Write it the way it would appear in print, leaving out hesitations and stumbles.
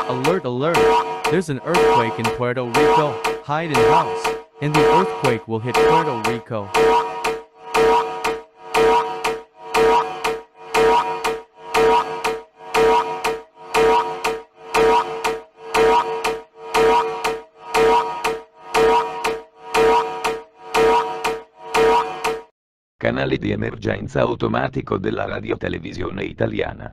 Alert, alert! There's an earthquake in Puerto Rico. Hide in house, and the earthquake will hit Puerto Rico. Canale di emergenza automatico della radiotelevisione italiana.